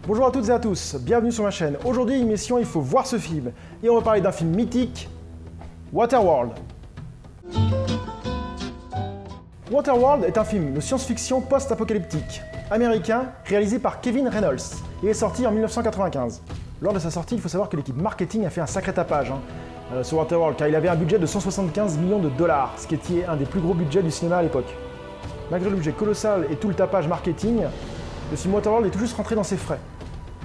Bonjour à toutes et à tous, bienvenue sur ma chaîne. Aujourd'hui, émission Il faut voir ce film. Et on va parler d'un film mythique, Waterworld. Waterworld est un film de science-fiction post-apocalyptique américain réalisé par Kevin Reynolds et est sorti en 1995. Lors de sa sortie, il faut savoir que l'équipe marketing a fait un sacré tapage sur Waterworld car il avait un budget de 175 millions de dollars, ce qui était un des plus gros budgets du cinéma à l'époque. Malgré le budget colossal et tout le tapage marketing, le film Waterworld est tout juste rentré dans ses frais.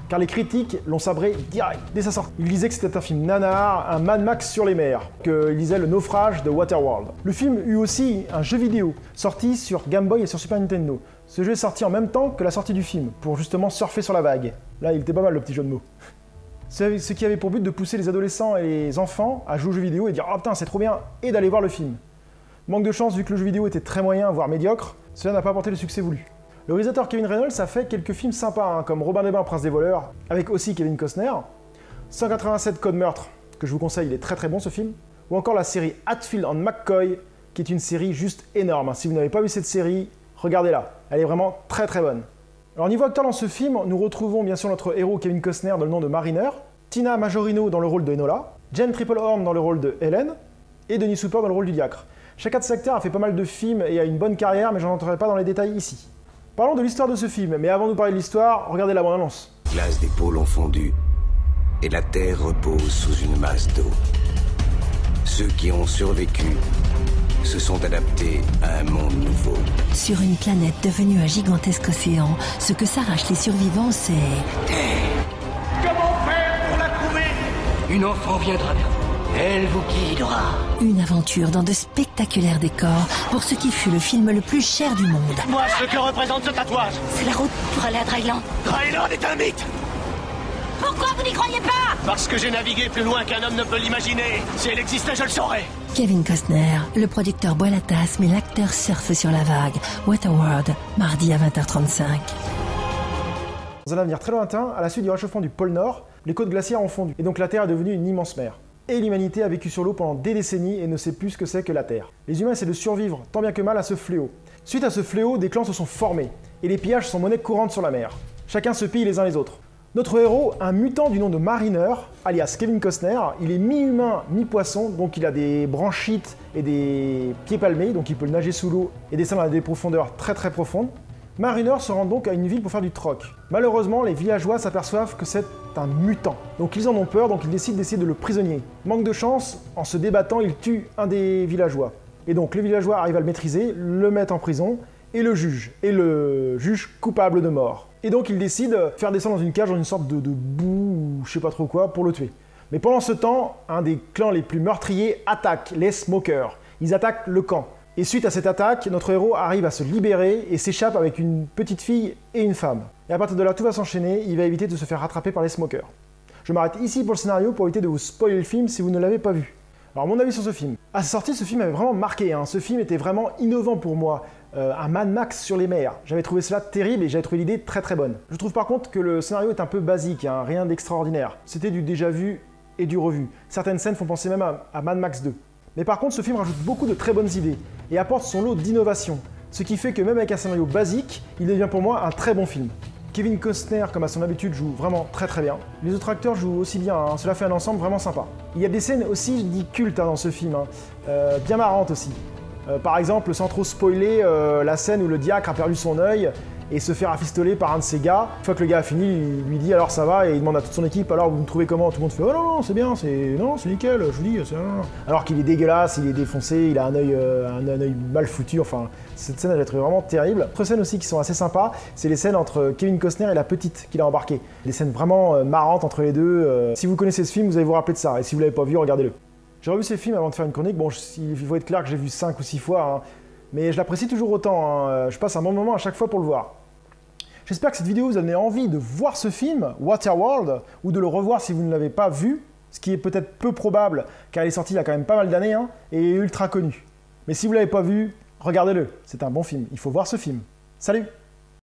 Car les critiques l'ont sabré direct dès sa sortie. Ils disaient que c'était un film nanar, un Mad Max sur les mers, qu'ils disaient le naufrage de Waterworld. Le film eut aussi un jeu vidéo, sorti sur Game Boy et sur Super Nintendo. Ce jeu est sorti en même temps que la sortie du film, pour justement surfer sur la vague. Là, il était pas mal le petit jeu de mots. Ce qui avait pour but de pousser les adolescents et les enfants à jouer aux jeux vidéo et dire « Oh putain, c'est trop bien !» et d'aller voir le film. Manque de chance, vu que le jeu vidéo était très moyen, voire médiocre, cela n'a pas apporté le succès voulu. Le réalisateur Kevin Reynolds a fait quelques films sympas, comme Robin des Bains, Prince des voleurs, avec aussi Kevin Costner, 187 Code Meurtre, que je vous conseille, il est très très bon ce film, ou encore la série Hatfield and McCoy, qui est une série juste énorme. Si vous n'avez pas vu cette série, regardez-la, elle est vraiment très très bonne. Alors niveau acteur dans ce film, nous retrouvons bien sûr notre héros Kevin Costner dans le nom de Mariner, Tina Majorino dans le rôle de Enola, Jen Triplehorn dans le rôle de Helen, et Denis Hooper dans le rôle du diacre. Chacun de ces acteurs a fait pas mal de films et a une bonne carrière, mais j'en entrerai pas dans les détails ici. Parlons de l'histoire de ce film, mais avant de parler de l'histoire, regardez la bande-annonce. Les glaces des pôles ont fondu, et la Terre repose sous une masse d'eau. Ceux qui ont survécu se sont adaptés à un monde nouveau. Sur une planète devenue un gigantesque océan, ce que s'arrachent les survivants, c'est... Comment faire pour la trouver? Une enfant viendra vers vous. Elle vous guidera. Une aventure dans de spectaculaires décors pour ce qui fut le film le plus cher du monde. Moi, ce que représente ce tatouage. C'est la route pour aller à Dryland. Dryland est un mythe. Pourquoi vous n'y croyez pas? Parce que j'ai navigué plus loin qu'un homme ne peut l'imaginer. Si elle existait, je le saurais. Kevin Costner, le producteur boit la tasse, mais l'acteur surfe sur la vague. Waterworld, mardi à 20h35. Dans un avenir très lointain, à la suite du réchauffement du pôle Nord, les côtes glaciaires ont fondu, et donc la Terre est devenue une immense mer. Et l'humanité a vécu sur l'eau pendant des décennies et ne sait plus ce que c'est que la Terre. Les humains essaient de survivre, tant bien que mal, à ce fléau. Suite à ce fléau, des clans se sont formés, et les pillages sont monnaie courante sur la mer. Chacun se pille les uns les autres. Notre héros, un mutant du nom de Mariner, alias Kevin Costner, il est mi-humain, mi-poisson, donc il a des branchites et des pieds palmés, donc il peut nager sous l'eau et descendre à des profondeurs très très profondes. Mariner se rend donc à une ville pour faire du troc. Malheureusement, les villageois s'aperçoivent que c'est un mutant. Donc ils en ont peur, donc ils décident d'essayer de le prisonnier. Manque de chance, en se débattant, il tue un des villageois. Et donc les villageois arrivent à le maîtriser, le mettent en prison, et le juge coupable de mort. Et donc ils décident de faire descendre dans une cage, dans une sorte de boue, ou je sais pas trop quoi, pour le tuer. Mais pendant ce temps, un des clans les plus meurtriers attaque les Smokers. Ils attaquent le camp. Et suite à cette attaque, notre héros arrive à se libérer et s'échappe avec une petite fille et une femme. Et à partir de là, tout va s'enchaîner, il va éviter de se faire rattraper par les Smokers. Je m'arrête ici pour le scénario pour éviter de vous spoiler le film si vous ne l'avez pas vu. Alors mon avis sur ce film. À sa sortie, ce film avait vraiment marqué, Ce film était vraiment innovant pour moi. Un Mad Max sur les mers. J'avais trouvé cela terrible et j'avais trouvé l'idée très très bonne. Je trouve par contre que le scénario est un peu basique, rien d'extraordinaire. C'était du déjà vu et du revu. Certaines scènes font penser même à Mad Max 2. Mais par contre, ce film rajoute beaucoup de très bonnes idées et apporte son lot d'innovation, ce qui fait que même avec un scénario basique, il devient pour moi un très bon film. Kevin Costner, comme à son habitude, joue vraiment très très bien. Les autres acteurs jouent aussi bien, cela fait un ensemble vraiment sympa. Il y a des scènes aussi, je dis cultes dans ce film, bien marrantes aussi. Par exemple, sans trop spoiler, la scène où le diacre a perdu son œil et se fait rafistoler par un de ses gars. Une fois que le gars a fini, il lui dit alors ça va et il demande à toute son équipe alors vous me trouvez comment? Tout le monde fait oh non c'est bien, c'est nickel, je vous dis c'est alors qu'il est dégueulasse, il est défoncé, il a un œil mal foutu. Enfin cette scène elle est vraiment terrible. Autre scènes aussi qui sont assez sympas, c'est les scènes entre Kevin Costner et la petite qu'il a embarquée. Des scènes vraiment marrantes entre les deux. Si vous connaissez ce film, vous allez vous rappeler de ça et si vous l'avez pas vu, regardez-le. J'ai revu ces films avant de faire une chronique. Bon, il faut être clair que j'ai vu 5 ou 6 fois, mais je l'apprécie toujours autant. Je passe un bon moment à chaque fois pour le voir. J'espère que cette vidéo vous a donné envie de voir ce film, Waterworld, ou de le revoir si vous ne l'avez pas vu, ce qui est peut-être peu probable, car il est sorti il y a quand même pas mal d'années, et ultra connu. Mais si vous ne l'avez pas vu, regardez-le, c'est un bon film, il faut voir ce film. Salut!